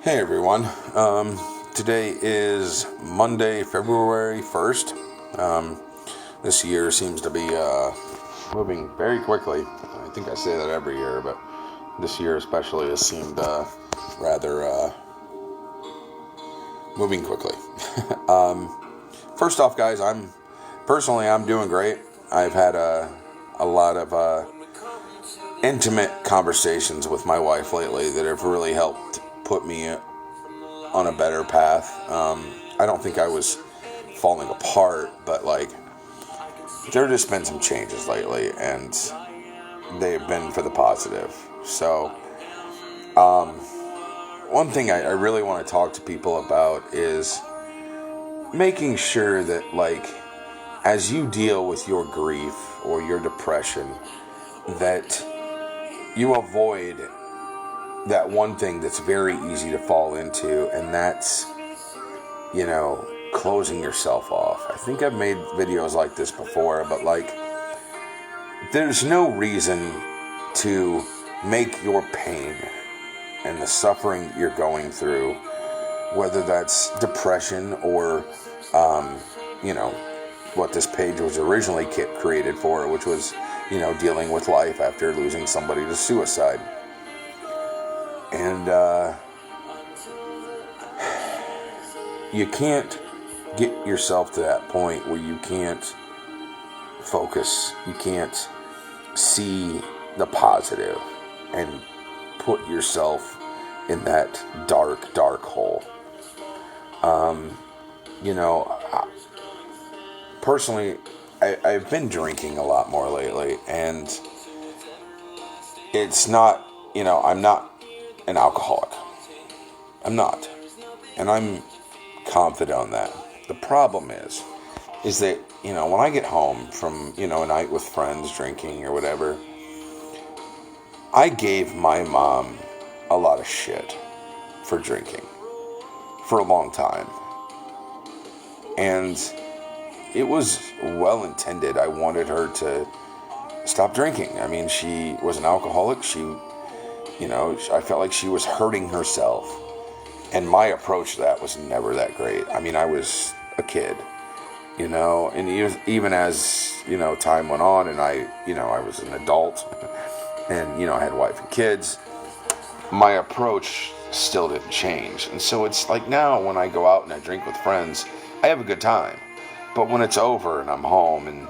Hey everyone. Today is Monday, February 1st. This year seems to be moving very quickly. I think I say that every year, but this year especially has seemed rather moving quickly. First off, guys, I'm doing great. I've had a lot of intimate conversations with my wife lately that have really helped put me on a better path. I don't think I was falling apart, but there have just been some changes lately, and they've been for the positive. So, one thing I really want to talk to people about is making sure that, as you deal with your grief or your depression, that you avoid that one thing that's very easy to fall into, and that's, closing yourself off. I think I've made videos like this before, but there's no reason to make your pain and the suffering you're going through, whether that's depression or, what this page was originally created for, which was, dealing with life after losing somebody to suicide. And you can't get yourself to that point where you can't focus, you can't see the positive and put yourself in that dark, dark hole. Personally, I've been drinking a lot more lately, and it's not, I'm not an alcoholic. I'm not. And I'm confident on that. The problem is that, when I get home from, a night with friends drinking or whatever, I gave my mom a lot of shit for drinking for a long time. And it was well intended. I wanted her to stop drinking. I mean, she was an alcoholic. I felt like she was hurting herself. And my approach to that was never that great. I mean, I was a kid, and even as, time went on and I was an adult and, I had a wife and kids, my approach still didn't change. And so it's like now when I go out and I drink with friends, I have a good time. But when it's over and I'm home and,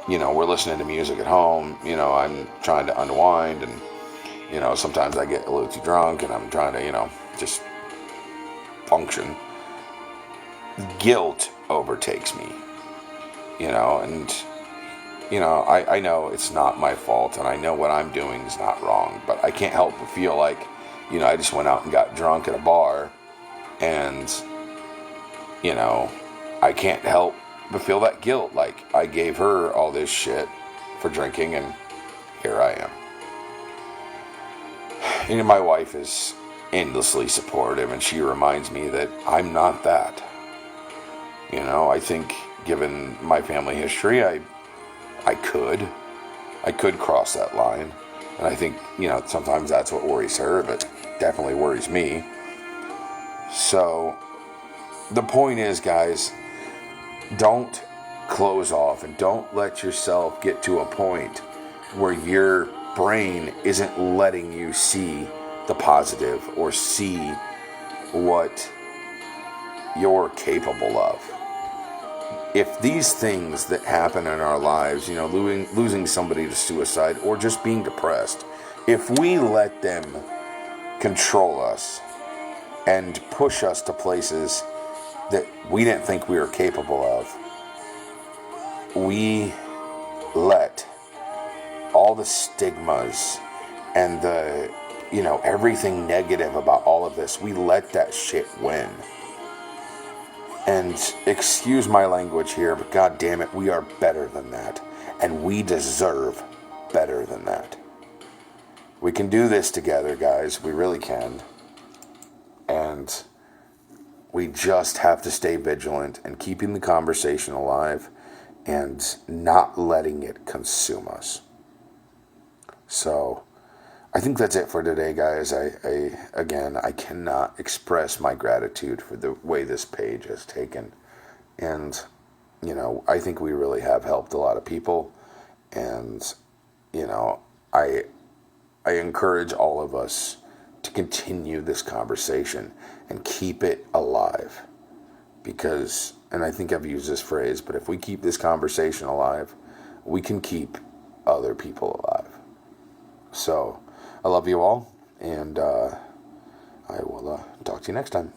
we're listening to music at home, I'm trying to unwind and, sometimes I get a little too drunk and I'm trying to, just function. Guilt overtakes me, and, I know it's not my fault and I know what I'm doing is not wrong, but I can't help but feel like, I just went out and got drunk at a bar and, I can't help but feel that guilt. Like I gave her all this shit for drinking and here I am. My wife is endlessly supportive, and she reminds me that I'm not that. I think given my family history, I could cross that line. And I think, sometimes that's what worries her, but definitely worries me. So the point is, guys, don't close off and don't let yourself get to a point where your brain isn't letting you see the positive or see what you're capable of. If these things that happen in our lives, losing somebody to suicide or just being depressed, if we let them control us and push us to places that we didn't think we were capable of, we let all the stigmas and the, everything negative about all of this, we let that shit win. And excuse my language here, but god damn it, we are better than that. And we deserve better than that. We can do this together, guys. We really can. And we just have to stay vigilant and keeping the conversation alive and not letting it consume us. So I think that's it for today, guys. Again, I cannot express my gratitude for the way this page has taken. And, I think we really have helped a lot of people. And, you know, I I encourage all of us to continue this conversation and keep it alive. Because, and I think I've used this phrase, but if we keep this conversation alive, we can keep other people alive. So, I love you all, and I will talk to you next time.